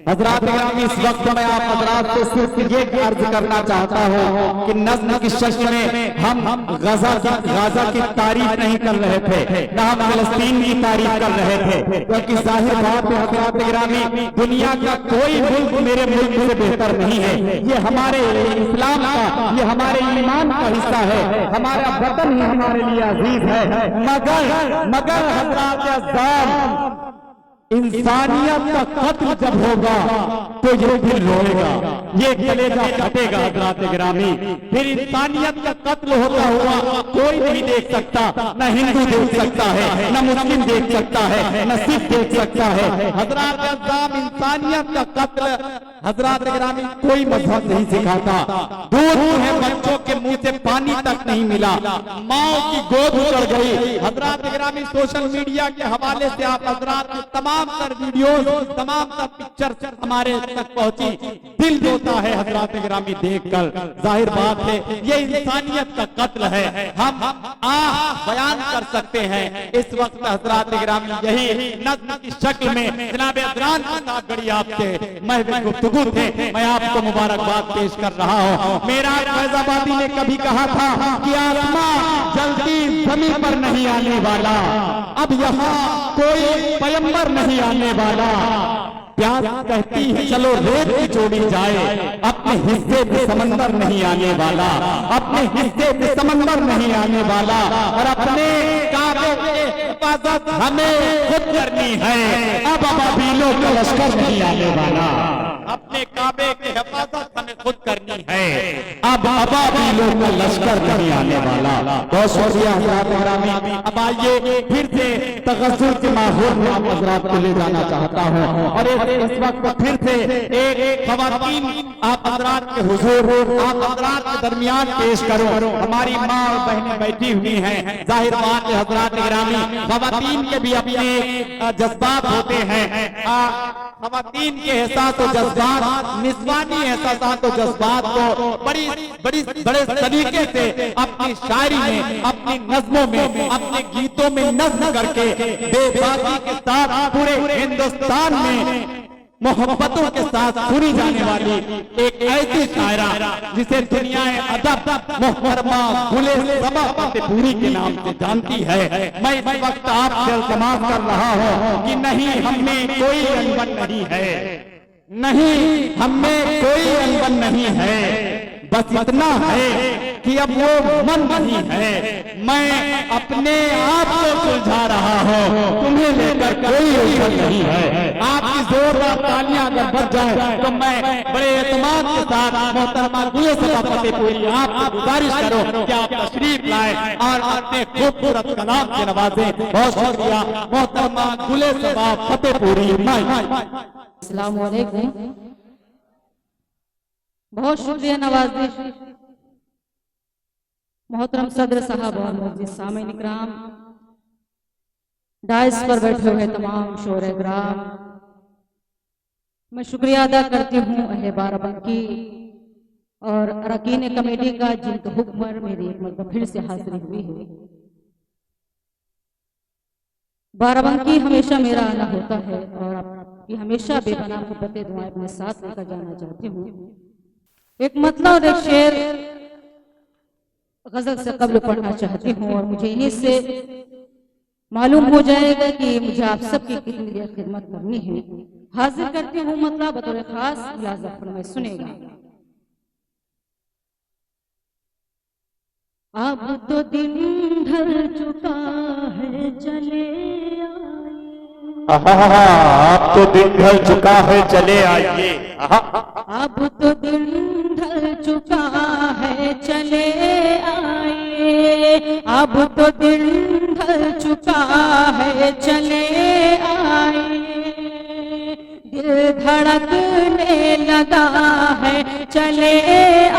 हजरात गिरामी, इस वक्त मैं आप हजरात को सिर्फ ये अर्ज करना चाहता हूँ कि नज़्म की शक्ल में हम गाजा की तारीफ नहीं कर रहे थे, न हम फिलिस्तीन की तारीफ कर रहे थे, क्योंकि जाहिर बात है हजरात गिरामी, दुनिया का कोई मुल्क मेरे मुल्क से बेहतर नहीं है। ये हमारे इस्लाम का, ये हमारे ईमान का हिस्सा है, हमारा वतन ही हमारे लिए अजीज है। मगर हजरात अज़्ज़ाम, इंसानियत का कत्ल जब होगा तो ये दिल रोएगा, ये कलेजा फटेगा हजरात गिरामी। फिर इंसानियत का कत्ल होता हुआ कोई नहीं देख सकता, न हिंदू देख सकता है, न मुस्लिम देख सकता है, न सिख देख सकता है। हजरात अज़्ज़ाम, इंसानियत का कत्ल हजरात गिरामी कोई मजहब नहीं सिखाता। दूध है बच्चों के मुंह से पानी तक नहीं मिला, माओ की गोद उजड़ गई। हजरात गिरामी, सोशल मीडिया के हवाले से आप हजरात की तमाम तर वीडियोस, तमाम तर पिक्चर्स हमारे तक पहुंची, दिल रोता है हजरात गिरामी देखकर। जाहिर बात है ये इंसानियत का कत्ल है, हम बयान कर सकते हैं इस वक्त हजरात गिरामी। यही नज़्म की शक्ल में जनाब अदनान के साथ बड़ी आपसे महफिल गुफ्तगू थे, मैं आपको मुबारकबाद पेश कर रहा हूँ। मेरा फैजाबादी ने कभी कहा था कि आसमां जल्दी जमीन पर नहीं आने वाला, अब यहाँ कोई पैगंबर नहीं आने वाला। प्यास कहती है चलो रेत की जोड़ी जाए, अपने हिस्से में समंदर नहीं आने वाला, अपने हिस्से में समंदर नहीं आने वाला। और अपने काबे की हिफाजत हमें खुद करनी है, अब अबाबीलों का लश्कर नहीं आने वाला। अपने काबे की हिफाजत हमें खुद करनी है, अब अबाबीलों का लश्कर नहीं आने वाला। बहुत शुक्रिया हज़रात गिरामी। अब आइए फिर से तगस्सुल के माहौल में आप हज़रात को ले जाना चाहता हूँ, और इस वक्त फिर से एक ख़वातीन आप हज़रात के हुजूर, आप हज़रात के दरमियान पेश करो। हमारी माँ और बहनें बैठी हुई हैं, जाहिर बात है हज़रात गिरामी, ख़वातीन के भी अपने जज्बात होते हैं। ख़वातीन के एहसास और जज्बात, निस्वानी एहसास और जज्बात को बड़े तरीके से अपनी शायरी में, अपनी नज़्मों में, अपने गीतों में नज़्म करके बेबाकी के साथ पूरे हिंदुस्तान में मोहब्बतों के साथ सुनी जाने वाली एक ऐसी शायरा जिसे दुनिया अदब मोहतरमा गुले सबा फतेहपुरी के नाम से जानती है। मैं इस वक्त आपसे इल्तिमास कर रहा हूँ कि नहीं, हमें कोई अनबन नहीं है, नहीं हमें कोई अनबन नहीं है, बस इतना है कि अब वो मन नहीं है। मैं अपने आप को सुलझा रहा हूँ, तुम्हें लेकर कोई उलझन नहीं है। आपकी जोरदार तालियां अगर बज जाए तो मैं बड़े एतमाद के साथ मोहतरमा गुले सबा फतेहपुरी आपको गुजारिश करो कि आप तशरीफ लाए और अपने खूबसूरत कलाम से नवाजे। बहुत शुक्रिया मोहतरमा गुले सबा फतेहपुरी। अस्सलाम वालेकुम। बहुत शुक्रिया नवाजिश मोहतरम सदर साहब और मुअज़्ज़िज़ सामीन इकराम, डाइस पर बैठे हुए तमाम शोरे ग्राम, मैं शुक्रिया अदा करती हूँ अहले बाराबंकी और अरकान कमेटी का, जिनके हुक्म पर मेरी एक मरतबा फिर से हाजिरी हुई है। बाराबंकी हमेशा मेरा आना होता है और आपकी हमेशा बेपनाह मोहब्बतें दुआएं अपने साथ लेकर जाना चाहती हूँ। एक मतलब और एक शेर गजल से कब्ल पढ़ना चाहती हूँ, और मुझे इन्हीं से मालूम हो जाएगा कि मुझे आप सबकी कितनी खिदमत करनी है। हाजिर करती हूँ मतलब बतौर खास, मुलाज़ा फरमाए सुनेगा। अब तो दिन ढल चुका है चले अब तो दिन ढल चुका है चले आइए, अब तो दिन ढल चुका है चले आइए, अब तो दिन ढल चुका है चले आइए, दिल धड़कने लगा है चले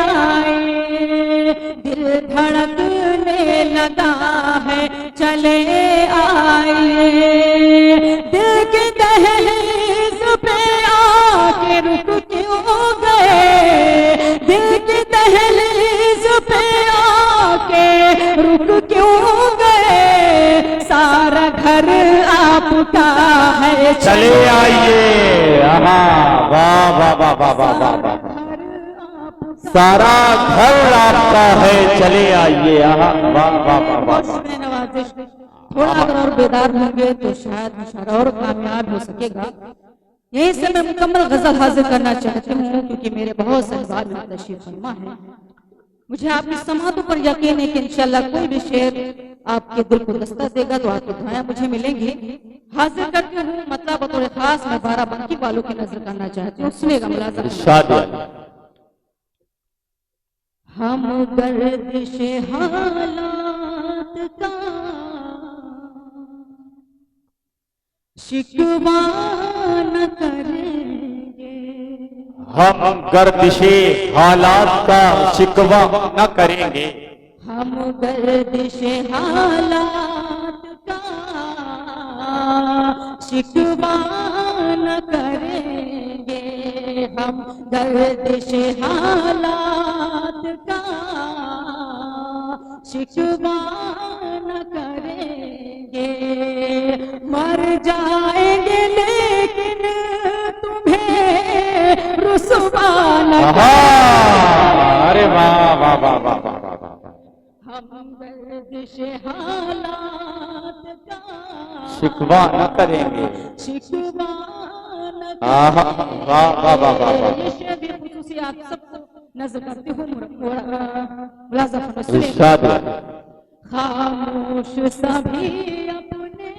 आइए, दिल धड़कने लगा है चले आइए, दिल की दहलीज पे आके रुक क्यों गए, दिल की दहलीज पे आके रुक क्यों गए, सारा घर आप आपका है, चले आइए। वाह वाह वाह वाह वाह वाह वाह वाह, सारा घर आपका है, चले आइए। वाह वाह वाह वाह वाह, नवाजिश। थोड़ा अगर और बेदार होंगे तो शायद मुशायरा और कामयाब हो सकेगा। यहीं से मैं मुकम्मल गजल हाजिर करना चाहती हूँ, क्योंकि मेरे बहुत से अहबाब में तशरीफ फरमा है। मुझे आपकी समातों पर यकीन है कि इंशाल्लाह कोई भी शेर आपके दिल को दस्तक देगा तो आपकी दुआएं मुझे मिलेंगी। हाजिर करती हूँ मतलब बतौर खास मैं बाराबंकी वालों की नजर करना चाहती हूँ। सुनेगा मुलाज़ा। हम गर्दिश हालात का शिकवा न करेंगे, हम गर्दिशे हालात का शिकवा न करेंगे, हम गर्दिश हालात का शिकवा न करेंगे, हम गर्दिश हालात का शिकवा न करेंगे। मर जाएंगे लेकिन तुम्हें रुसवा न करेंगे। अरे वाह वाह वाह वाह वाह वाह वाह, हम गर्दिश हालात का शिकवा न करेंगे, शिकवा न वाह वाह वाह वाह वाह। ये शेर भी खुसूसी आप सबको नजर करती हूँ। मुलाज़ा फरमाइए। इरशाद। खामोश सभी अपने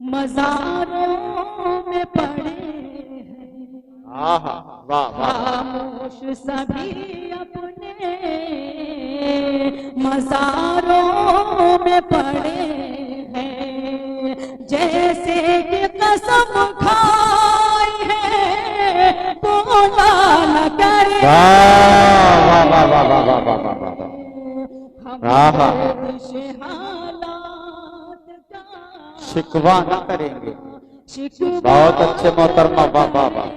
मज़ारों में पड़े हैं, वाह वाह वाह, खामोश सभी अपने मज़ारों में पड़े हैं, जैसे कि कसम खाई है बोला न करे। वाह वाह वाह वाह वाह वाह वाह वाह वाह, हम गर्दिश हालात का शिकवा न करेंगे। शिकवा बहुत अच्छे मोहतरमा, वाह वाह वाह।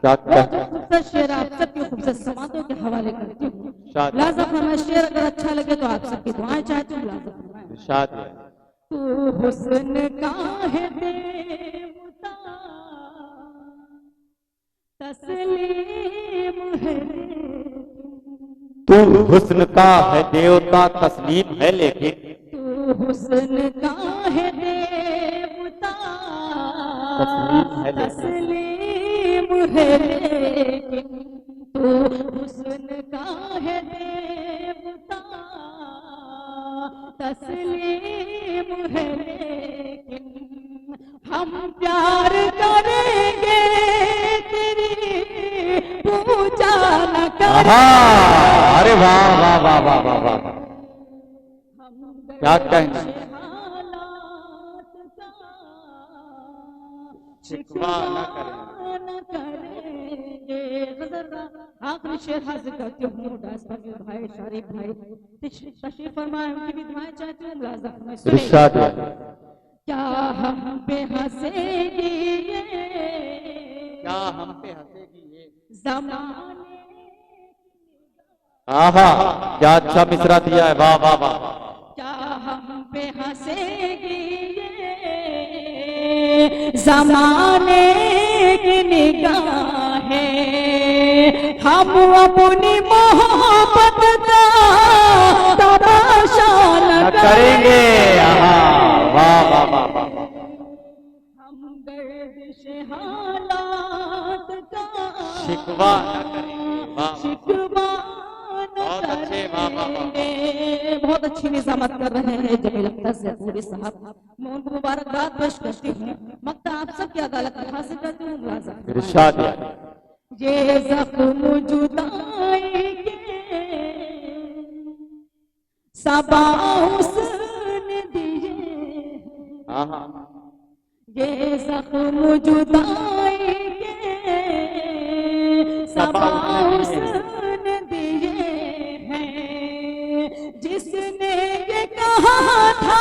क्या क्या खूबसूरत शेर आप सबकी खूबसूरत समातों के हवाले करती हूँ। शाद। मुलाज़ा फरमाए शेर अगर अच्छा लगे तो आप सबकी दुआएं चाहती हूँ। मुलाज़ा फरमाए। इरशाद। तू हुस्न का है देवता तस्लीम है, तू हुस्न का है देवता तस्लीम है, लेकिन तू हुस्न का है देवता तस्लीम है, तस्लीम है, लेकिन तू हुस्न का है देवता तस्लीम है, लेकिन हम प्यार करेंगे तेरी पूजा न करेंगे। अरे वाह वाह वाह वाह वाह वाह, क्या कहेंगे। शिकवा न करेंगे। आखिरी शेर हाजिर करती हूँ। भाई शरीफ भाई तशरीफ फरमाए, उनकी भी दुआएं चाहती हूँ। मुलाज़ा फरमाइए। इरशाद। क्या हम पे हंसेगी ये, क्या हम पे हंसेगी ये ज़माने। आहा, क्या अच्छा मिसरा दिया है, वाह वाह वाह। क्या हम पे हंसेगी ये ज़माने की निगाहें, हम अपनी मोहब्बत का तमाशा न करेंगे। आहा, वाह वाह वाह वाह वाह, हम गर्दिश हालात का शिकवा न करेंगे। वाह शिकवा बहुत अच्छे, वाह वाह वाह। करेंगे। बहुत अच्छी निजामत कर रहे हैं जमील अख्तर ज़ैतूनी साहब। मैं उनको मुबारकबाद पेश करती हूँ। मक्ता आप सबकी अदालत में हासिल करती हूँ। मुलाज़ा इरशाद। ये ज़ख्म जुदाई के सबा हुस्न दिए, आहा, ये ज़ख्म जुदाई के सबा हुस्न दिए हैं, जिसने ये कहा था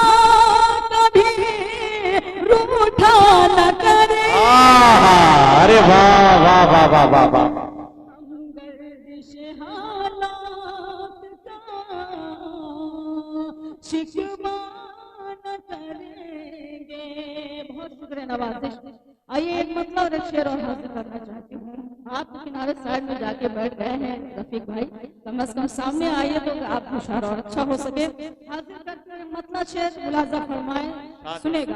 कभी रूठा न करे। अरे वाह वाह वाह वाह वाह वाह, हम गर्दिश हालात का शिकवा शुक्रिया नवाजिश। आइए एक मतलब और एक शेर और हासिल करना चाहती हूँ। आप किनारे साइड में जाके बैठ गए हैं रफीक भाई, कम से कम सामने आइए तो आप मुशारा और अच्छा हो सके। हासिल करते हैं मतलब शेर, मुलाजा फरमाए, सुनेगा।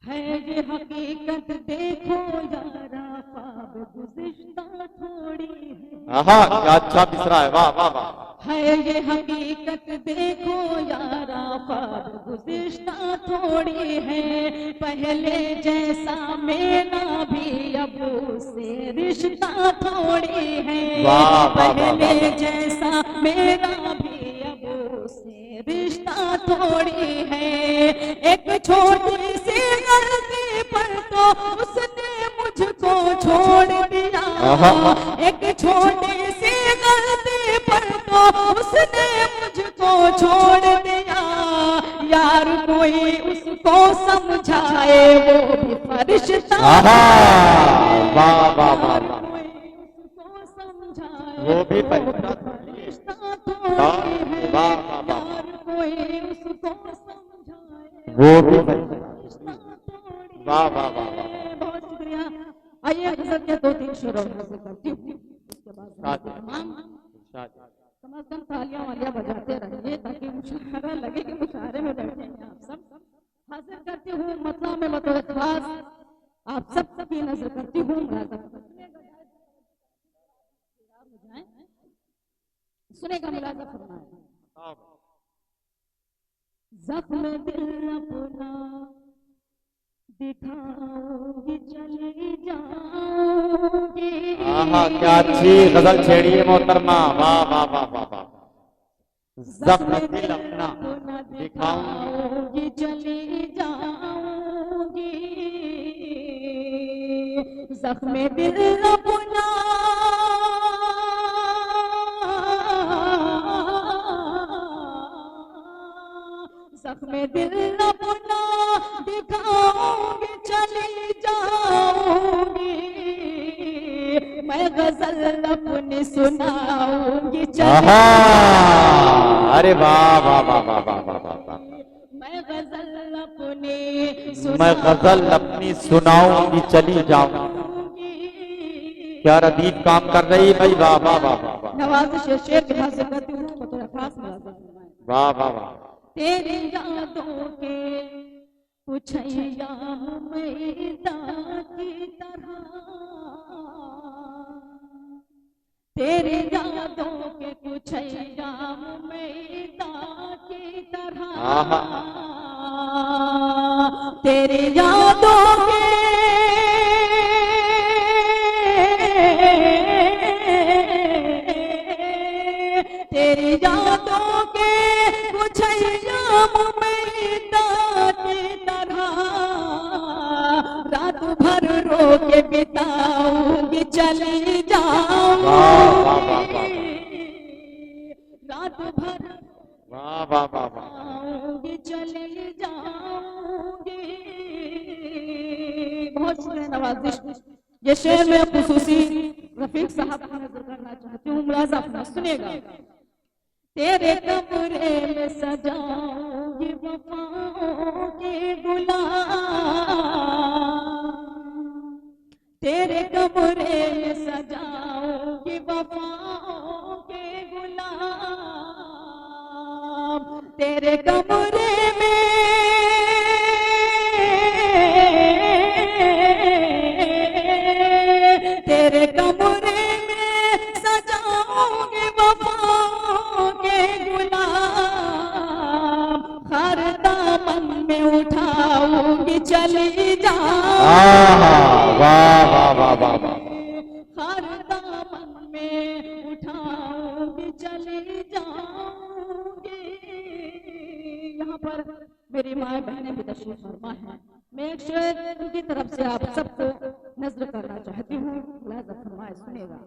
है ये हकीकत देखो यारा, ख्वाब गुज़िश्ता थोड़ी है। हाँ क्या अच्छा मिसरा है, वाह वाह वाह। है ये हकीकत देखो यारा, ख्वाब गुज़िश्ता थोड़ी है। पहले जैसा मेरा भी अब से रिश्ता थोड़ी है। पहले जैसा मेरा भी अब से रिश्ता थोड़ी है। एक छोटी सी गलती पर तो उसने मुझको छोड़ दिया। एक छोटी सी गलती पर तो उसने मुझको छोड़ दिया। यार कोई उसको समझाए वो भी फरिश्ता। वाह वाह वाह, कोई उसको समझाए वो भी फरिश्ता थोड़ी है। वाह यार कोई उसको समझाए वो भी वाह वाह वाह। बहुत शुक्रिया। आइए गजल के 2-3 शेर और हासिल करती हूँ, उसके बाद तमाम कम से कम तालियां वालियां बजाते रहिए ताकि मुशायरा लगे कि मुशायरे में बैठे हैं आप सब। हासिल करती हूँ मतलब में बतौर खास आप सब की नजर करती हूँ। सुनेगा मुलाजा फरमाए। जख्म दिल अपना दिखाऊंगी चली जाऊंगी। क्या अच्छी गजल छेड़ी है मोहतरमा, वाह वाह वाह वाह वाह। जख्म दिल अपना दिखाऊंगी चली जाऊंगी। जख्म दिल अपना जख्म दिल अपना दिखाऊंगी चली जाऊंगी। मैं गजल अपनी सुनाऊंगी चली। अरे वाह वाह वाह वाह वाह वाह वाह। मैं गजल अपनी सुनाऊंगी चली जाऊंगी। क्या रदीफ काम कर रही है भाई, वाह वाह वाह वाह। नवाज़िश शेर के हासिल करती हूँ बतौर खास मुलाजा। वाह वाह वाह। तेरी यादों के कुछ अय्याम मैदान की तरह। तेरी यादों के कुछ अय्याम मैदान की तरह। तेरी यादों के तेरी यादों के कुछ अय्याम मैदान की तरह। रात भर रो के बिताऊंगी चली जाऊंगी। रात भर वाह वाह वाह वाह। चली जाऊंगी। बहुत शुक्रिया नवाजिश। ये शेर में खुसूसी रफीक साहब को नजर करना चाहती हूँ, मुलाजा अपना सुनेगा। तेरे कमरे में सजाऊंगी वफाओं के गुलाब। तेरे कमरे में सजाऊंगी वफाओं के गुलाब। तेरे कमरे में तेरे कमरे में सजाऊंगी वफाओं के गुलाब। हर दामन में उठाऊंगी चली जाऊंगी। वाह वाह वाह वाह वाह। हर दामन में उठाऊंगी चली जाऊंगी। यहाँ पर मेरी माए बहनें भी तशरीफ फरमा है। मैं एक शेर उनकी तरफ से आप सबको नजर करना चाहती हूँ, मुलाजा फरमाए, सुनेगा।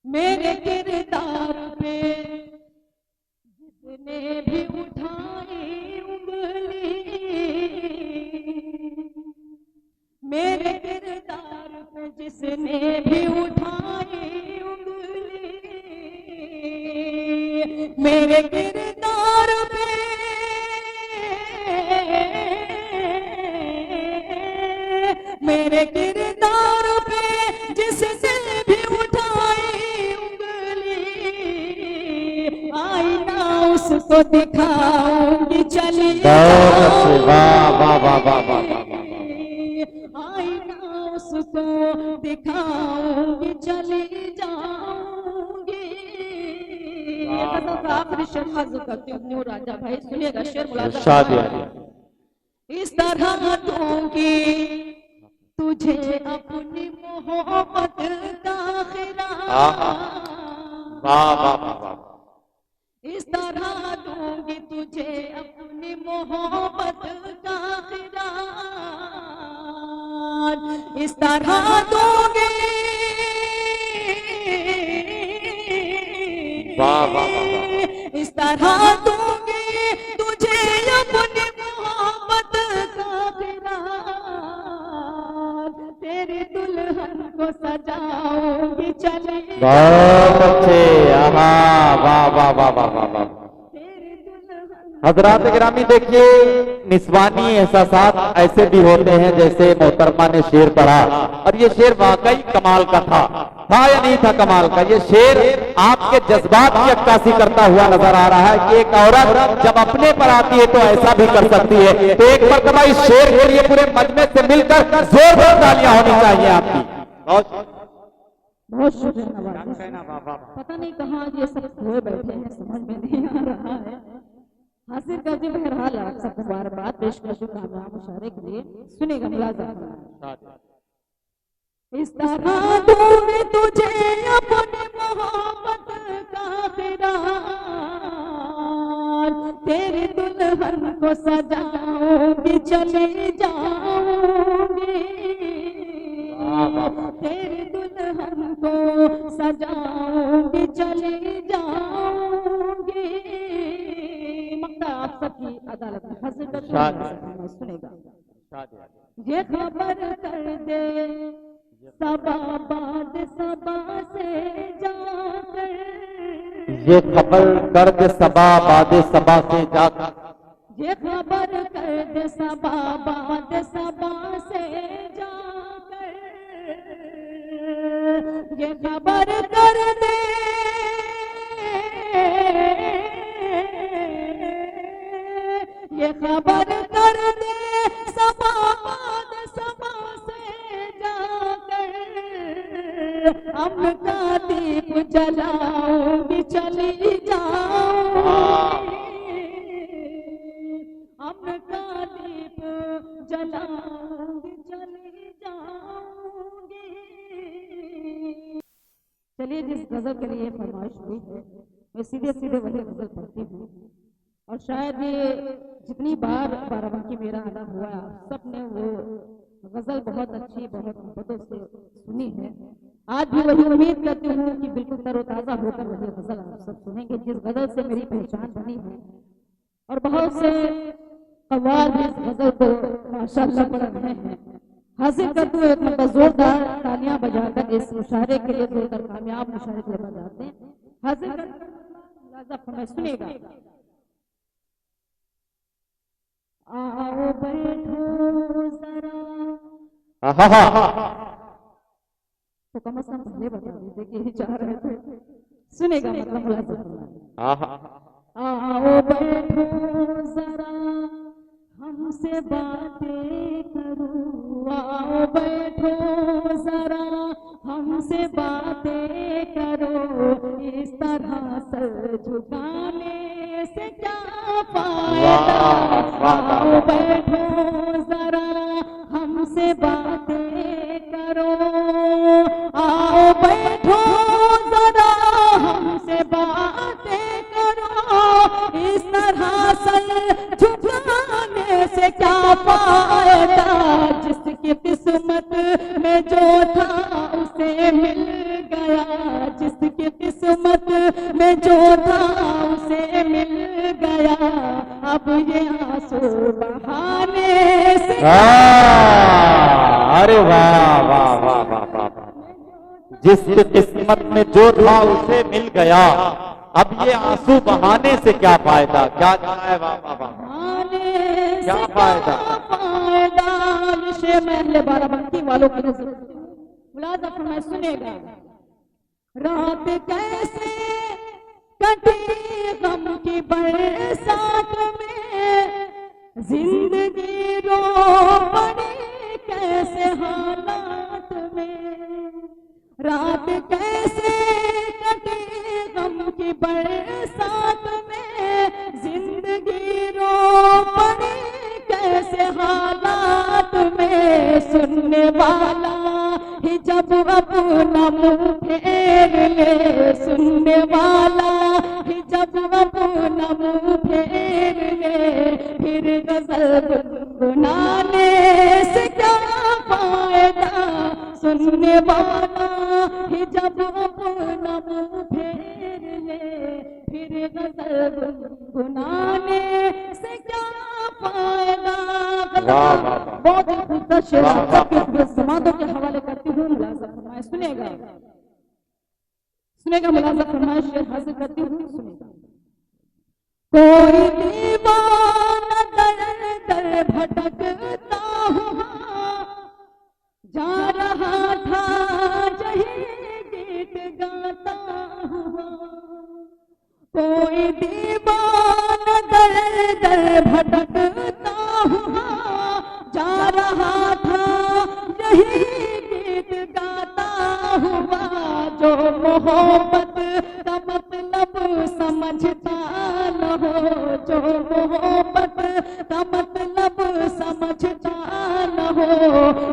मेरे किरदार पे जिसने भी उठाई उंगली। मेरे किरदार पे जिसने भी उठाई उंगली। मेरे किरदार पे मेरे किरदार पे जिससे भी उठाई उंगली, आईना उसको दिखाऊंगी चली वाह वाह वाह वाह वाह वाह। आईना उसको दिखाऊंगी चली जाऊंगी। ये कथा का आखिरी शेर हाजिर करती हूँ राजा भाई, सुनिएगा शेर मुलाज़ा। इस तरह दूंगी तुझे अपनी मोहब्बत का खिरात, वाह वाह वाह। इस तरह दूंगी तुझे अपनी मोहब्बत का खिरात, इस तरह दूंगी, वाह वाह वाह। इस तरह दूंगी तुझे अपनी मोहब्बत का खिरात, तेरी दुल्हन को सजाऊंगी चली बहुत अच्छे, आहा वाह वाह वाह वाह वाह वाह। तेरी दुल्हन। हजरात गिरामी देखिए, निस्वानी एहसासात ऐसे भी होते हैं जैसे मोहतरमा ने शेर पढ़ा, और ये शेर वाकई कमाल का था या नहीं था कमाल का। ये शेर आपके जज्बात की अक्कासी करता हुआ नजर आ रहा है कि एक औरत जब अपने पर आती है तो ऐसा भी कर सकती है। तो एक मरतबा इस शेर के लिए पूरे मजमे से मिलकर जोरदार तालियां होनी चाहिए आपकी। बहुत शुक्रिया नवाज। पता नहीं कहाँ ये सब खोए बैठे हैं, समझ में नहीं आ रहा है। हासिल कर दी बहरहाल आप सबको बार बार पेश कर दूं कामयाब मुशारे के लिए। सुनेगा मुलाज़ा। इस तरह दूंगी तुझे अपनी मोहब्बत का खिरात, तेरी दुल्हन को सजाऊंगी चली जाऊंगी, तेरी दुल्हन को सजाऊंगी चली जाऊंगी। मक्ता आप सबकी अदालत में हाजिर कर सुनेगा। ये खबर कर दे सबा बाद सबा से जाकर, ये खबर कर दे सबा बाद सबा से जाकर, ये खबर कर दे सबा बाद सबा से जाकर, ये खबर कर दे, ये खबर कर दे सबा बाद सबा से जाकर, अम्न का दीप जलाऊंगी चली जाऊंगी, अम्न का दीप जलाऊंगी चली जाऊंगी। चलिए, जिस गजल के लिए फरमाइश हुई है मैं सीधे सीधे वही गजल पढ़ती हूँ, और शायद ये जितनी बार बाराबंकी मेरा आना हुआ सबने वो गजल बहुत अच्छी बहुत मोहब्बतों से सुनी है। आज भी वही उम्मीद करती हूँ कि बिल्कुल तरोताज़ा होकर वही गजल आप सब सुनेंगे जिस गजल से मेरी पहचान बनी है। और बहुत से कव्वाल भी इस गजल को माशाअल्लाह पढ़ रहे हैं। हासिल करते हुए एक नंबर जोरदार तालियां बजाकर इस मुशारे के लिए, जोरदार कामयाब मुशारे के लिए बजाते हैं। हासिल करते सुनेगा। आओ बैठो जरा, तो कम से कम पहले बता दीजिए कि यही चाह रहे थे। सुनेगा मतलब मुलाज़ा। आओ बैठो जरा हमसे बातें करो, आओ बैठो जरा हमसे बातें करो, इस तरह सर झुकाने से क्या फायदा। आओ बैठो जरा हमसे बातें करो, आओ बैठो जरा हमसे बातें करो, इस तरह सर झुकाने से क्या फायदा। जिसकी किस्मत में जो था उसे मिल गया, जिसकी किस्मत में जो था उसे मिल गया, अब ये आंसू बहाने से। अरे वाह वाह वाह वाह वाह। जिसकी किस्मत में जो था उसे मिल गया, अब ये आंसू बहाने से क्या फायदा। क्या है, वाह वाह वाह, क्या फायदा। शेर में अहले बाराबंकी वालों की नजर मुलाजा फरमाए, सुनेगा। रात कैसे कटी गम की बरसात में, जिंदगी रो पड़ी कैसे हालात में। रात कैसे कटी गम की बरसात में, जिंदगी रो पड़ी कैसे हालात में। सुनने वाला ही जब अपना मुंह फेर ले, सुनने वाला ही जब अपना मुंह फेर ले, फिर गजल गुनगुनाने से क्या फायदा। सुनने वाला ही जब अपना मुंह फेर ले, फिर गजल गुनगुनाने से क्या फायदा। बहुत ही खूबसूरत शेर सबके समातों के हवाले करती हूँ, मुलाजा फरमाए, सुनेगा। सुनेगा मुलाजा फरमाए, शेर हाजिर करती हूँ, सुनेगा। कोई दीवाना दर दर भटकता हुआ जा रहा था, यही गीत गाता हुआ। कोई दीवाना दर दर भटकता हुआ जा रहा था, यही गीत गाता हुआ। जो मोहब्बत का मतलब समझता न हो, जो मोहब्बत का मतलब समझता न हो,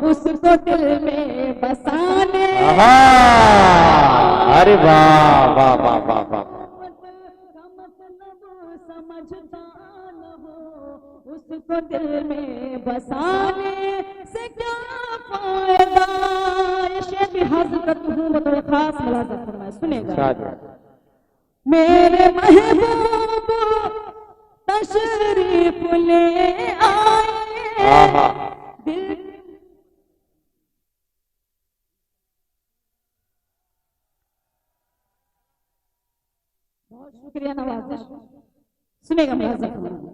उसको दिल में बसाने। अरे वाह वाह वाह वाह वाह। समझता न हो, उसको दिल में बसाने से क्या फायदा। ये शेर भी हाजिर करती हूँ, बतौर खास मुलाजा फरमाए, सुनेगा। मेरे महबूब तशरीफ ले आए, दिल बहुत शुक्रिया नवाजिश। सुनेगा मुलाजा फरमाए।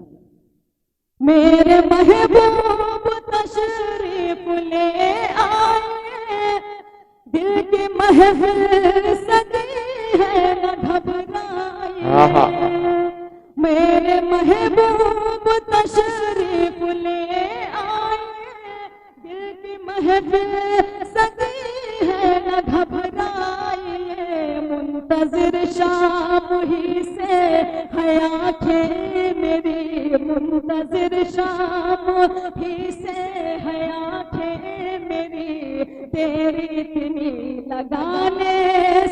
मेरे महबूब तशरीफ ले आए, दिल की महफिल सजी है न घबराए। मेरे महबूब तशरीफ ले आए, दिल की महफिल सजी है न घबराए। मुंतजिर शाम ही से है आंखें मेरी, मुंतजिर शाम ही से है आंखें मेरी, तेरी इतनी लगाने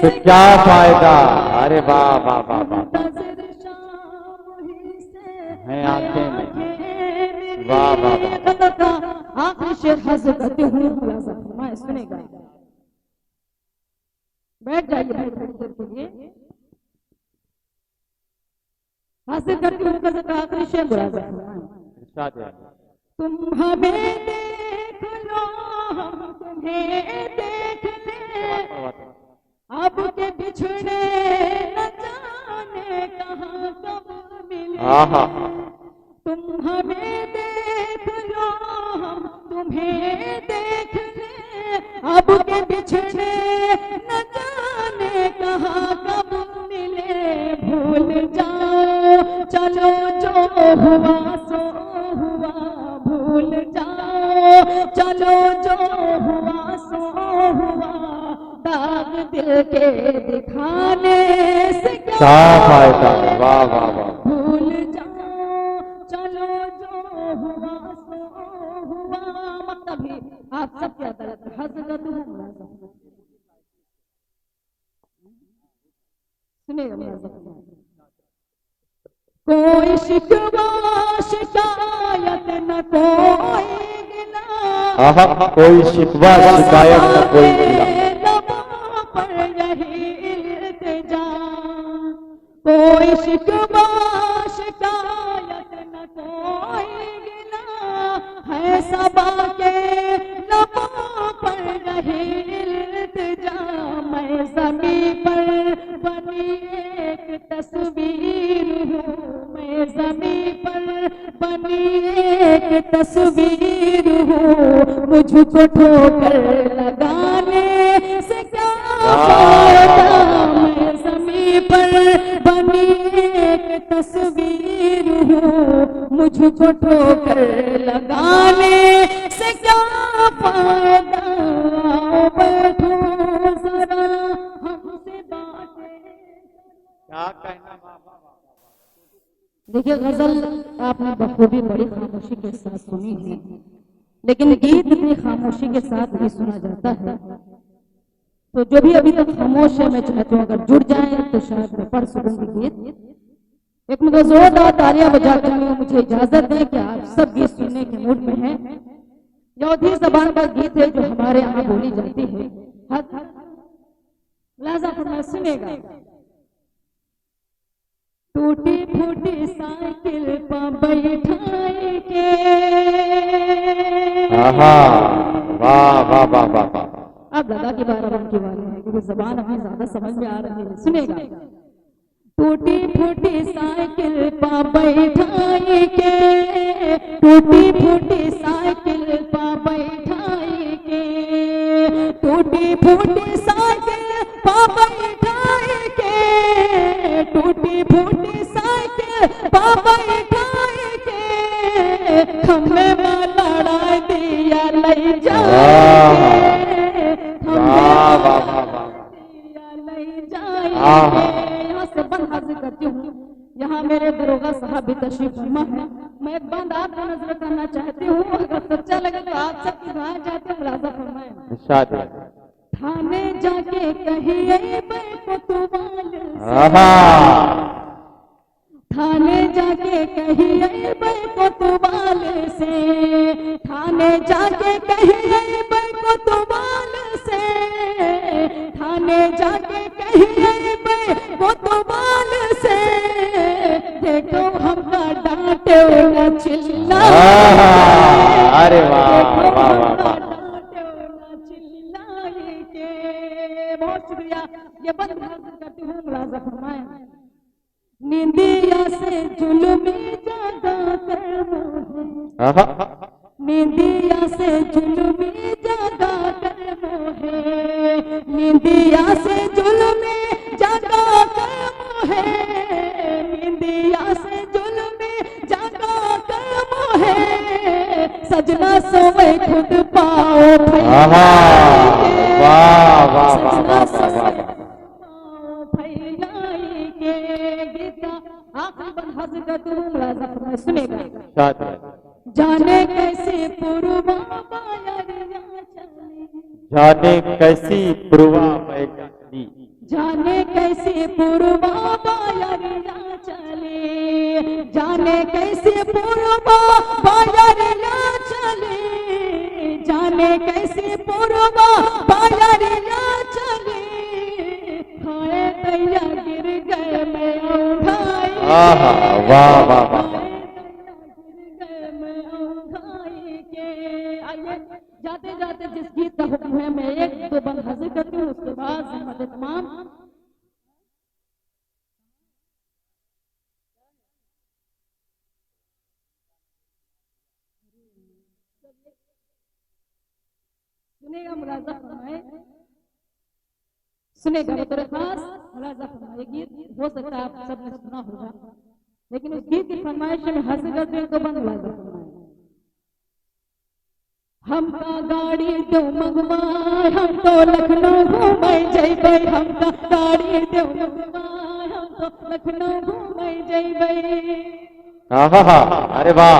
से क्या फायदा। अरे वाह वाह वाह वाह। मुंतजिर शाम ही से है आंखें मेरी। वाह वाह वाह। आखिरी शेर हाजिर करते हुए मुलाजा फरमाए, सुनेगा। बैठ जाइए भाई थोड़ी देर के लिए। हाजिर करती हूँ गजल का आखिरी शेर, मुलाजा फरमाए। तुम हमें देख लो, हम तुम्हें देख ले, अब के बिछड़े न जाने कहाँ कब मिले। तुम हमें देख लो, हम तुम्हें देख ले, अब के बिछड़े न जाने कहाँ कब मिले। भूल जाओ चलो जो हुआ सो हुआ, भूल जाओ चलो जो हुआ सो हुआ। दाग दिल के दिखाने से क्या फायदा। वाह वाह वाह। भूल जाओ चलो जो हुआ सो हुआ। मतलब ही आप सबके अदालत हजरत हूँ। सुनिएगा मुलाजा। कोई शिकवा शिकायत न कोई गिला, कोई शिकवा शिकायत न कोई गिला, पर यही इल्तिजा। कोई शिकवा शिकायत न कोई गिला, है सबा के लबों पर यही इल्तिजा। मैं ज़मीं पर बनी एक तस्वीर हूँ, मैं ज़मीं पर बनी एक तस्वीर हूँ। मुझको ठोकर लगाने से क्या फायदा, मैं ज़मीं पर बनी एक तस्वीर हूँ, मुझको ठोकर लगाने से क्या फायदा, बैठो जरा हमसे बातें। क्या कहना बाबा। देखिए गजल आपने बखूबी बड़ी खामोशी के साथ सुनी है, लेकिन गीत भी खामोशी के साथ भी सुना जाता है। तो जो भी अभी तक खामोश है, मैं चाहती हूँ अगर जुड़ जाए तो शायद मैं पढ़ सकूंगी गीत। एक मुझे जोरदार तालियां बजाकर मुझे इजाजत दें कि आप सब गीत सुनने के मूड में हैं। यौधी जबान का गीत है जो हमारे यहाँ बोली जाती है। लिहाजा फरमाया सुनेगा। टूटी फूटी साइकिल पर बैठाए के, वाह वाह वाह वाह। अब लगा कि 12 की वाली है क्योंकि जबान अभी ज्यादा समझ में आ रही है। सुनेगा। टूटी फूटी साइकिल पर बैठाए के, टूटी फूटी साइकिल पर बैठाए के, टूटी फूटी साइकिल पर बैठाए के, टूटी फूटी साइकिल पर बैठाए के, खम्भे में लड़ा दिया ले जाए, यहाँ से बंद हाजिर करती हूँ। यहाँ मेरे दरोगा साहब भी तशरीफ फरमा है। मैं एक बंद आपको नजर करना चाहती हूँ, अगर सच्चा लगे तो आप सबकी दुआ चाहती हूँ। मुलाजा फरमाए। थाने जाके कहिए कोतवाल से, थाने जाके कहिए कोतवाल से, थाने जाके कहिए कोतवाल से, थाने जाके कहिए कोतवाल से, देखो हमका डांटे न चिल्ला, अरे वाह वाह वाह। बहुत शुक्रिया। ये बंद हाजिर करती हूँ। मुलाजा फरमाए। नींदिया से जुल्मी ज्यादा कर मोहे, नींदिया से जुल्मी ज्यादा कर मोहे, नींदिया से जुल्मी ज्यादा कर मोहे, नींदिया से जुल्मी ज्यादा कर मोहे, सजना सोए खुद पाओ फैलाई के, गीता आखिरी बंद हाजिर करती हूँ। मुलाजा फरमाए। सुनेगा। जाने कैसे पूर्वा बायरिया चली, जाने कैसी पूर्वा बैठी, जाने कैसे पूर्वा बायरिया चली, जाने कैसे पूर्वा बायरिया चली, जाने कैसे पूर्वा बायरिया चली, खाए दैया गिर गए मैं उठाई, वाह वाह वाह। जाते जाते जिस गीत का हुक्म है मैं एक दो बंद हाजिर करती हूँ, उसके बाद हमारे तमाम सुनेगा। मुलाजा फरमाए। सुनेगा बतौर खास मुलाजा फरमाए। गीत हो सकता है आप सबने सुना होगा, लेकिन उस गीत की फरमाइश में हासिल करते हैं तो बंद मुलाजा फरमाए। हमका गाड़ी दो मंगवाए, हम तो लखनऊ घूमे जइबे, हमका गाड़ी दो मंगवाए, हम तो लखनऊ घूमे जइबे, अरे वाह।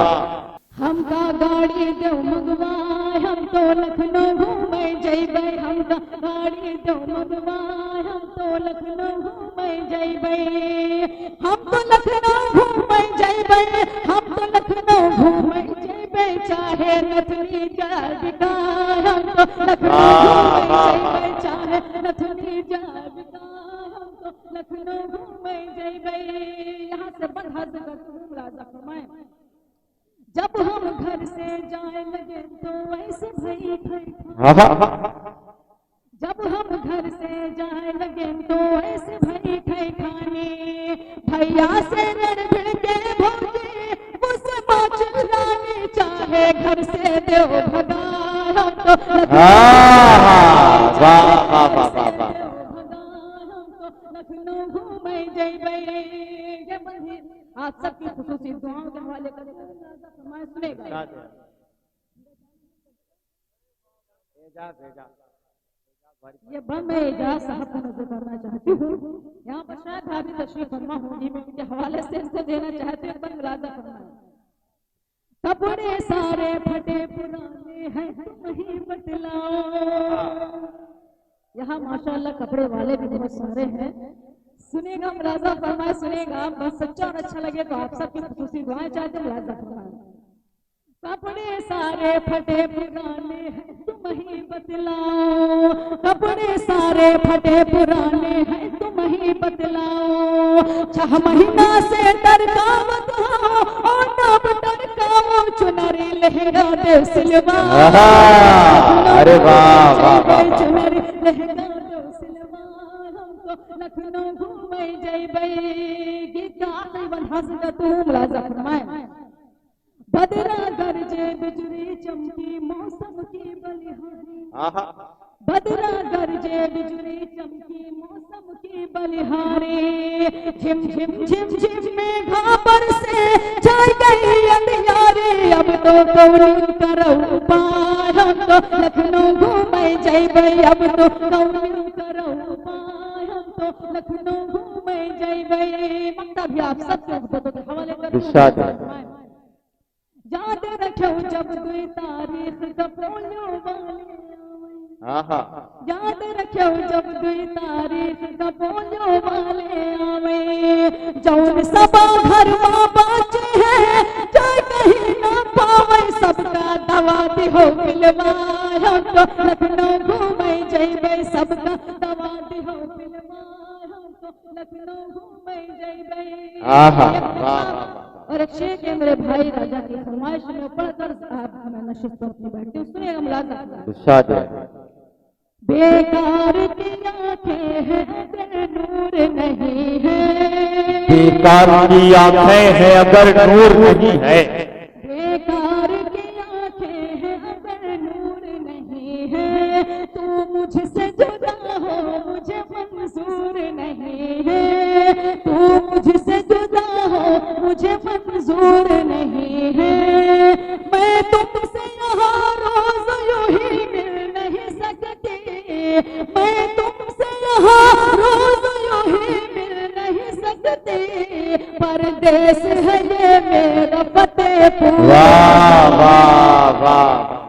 हमका गाड़ी दो मंगवाए, हम तो लखनऊ घूमे जइबे, हमका गाड़ी दो मंगवाए, हम तो लखनऊ घूमे जइबे, हम तो लखनऊ घूमे जइबे, हम तो लखनऊ घूमे जइबे, चाहे नथनी जाबिका, हम तो लखनऊ घूमे जइबे, चाहे नथनी जाबिका, हम तो लखनऊ घूमे जइबे। यहाँ से बंद हाजिर करती हूँ। मुलाजा फरमाए। जब हम घर से जाए लगे तो ऐसे भई भई, जब हम घर से जाए लगे तो ऐसे भई भई खाने, भैया से लड़ भिड़ के भौजी मुझसे बात चिल्लानी, चाहे घर से देव भगा, हम वाह वाह वाह वाह वाह। लखनऊ घूमे जइबै ये बंधी आप सबकी खुशूसी दुआओं के हवाले कर फरमाए सुनेगा। ये बम एजाज साहब को नजर करना चाहती हूँ। यहाँ पर शायद भाभी तशरीफ फरमा होगी, मैं उनके हवाले से इनको देना चाहती हूँ। बम मुलाजा फरमाए। कपड़े सारे फटे पुराने हैं तुम ही बतलाओ। यहाँ माशाअल्लाह कपड़े वाले भी बहुत सारे हैं। सुनेगा मुलाजा फरमाए, सुनेगा। बस सच्चा और अच्छा लगे तो आप सबकी खुशूसी दुआएं चाहते मुलाजा फरमाए। कपड़े सारे फटे पुराने हैं तुम ही बतलाओ। कपड़े सारे फटे पुराने हैं तुम ही बतलाओ। 6 महीना से डरकावत हो और तब डरकावो चुनरी लहंगा दे सिलवा। अरे वाह वाह वाह। चुनरी लहंगा दे सिलवा। हमको लखनऊ घूमे जइबै गीत का बंधा तू मुलाजा फरमाए। बदरा गरजे बिजली चमकी मौसम की बलिहारी। बदरा गरजे बिजली चमकी मौसम की बलिहारी। झिम झिम झिम झिम में घापर से जाय गई अंधियारी। अब तो कौन करो पार हम तो लखनऊ घूमे जइबै। अब तो कौन करो पार हम तो लखनऊ घूमे जइबै। मक्ता भी आप सबके हवाले कर याद रखो जब कोई तारीख का पोलियो वाले। याद रखो जब कोई तारीख का पोलियो वाले आवे। जौन सबा घर बाचे है चाहे कहीं ना पावे। सबका दवा दिहो पिलवा। हम तो लखनऊ घूमे जइबै। सबका दवा दिहो पिलवा। हम तो लखनऊ घूमे जइबै। और एक शेर के मेरे भाई राजा की फरमाइश में पढ़कर मैं नशिश पर अपनी बैठती हूँ। सुनिएगा मुलाजा। बेकार की आंखें हैं अगर नूर नहीं है। बेकार की आंखें हैं अगर नूर नहीं है। बेकार की आंखें हैं अगर नूर नहीं है। तू मुझसे जुदा हो मुझे मंजूर नहीं है। तू मुझसे जुदा हो मुझे मंजूर नहीं है। मैं तुमसे यहाँ रोज यूं ही मिल नहीं सकती। मैं तुमसे यहाँ रोज यूं ही मिल नहीं सकती। परदेस है ये मेरा फतेहपुर। वाह वाह वाह।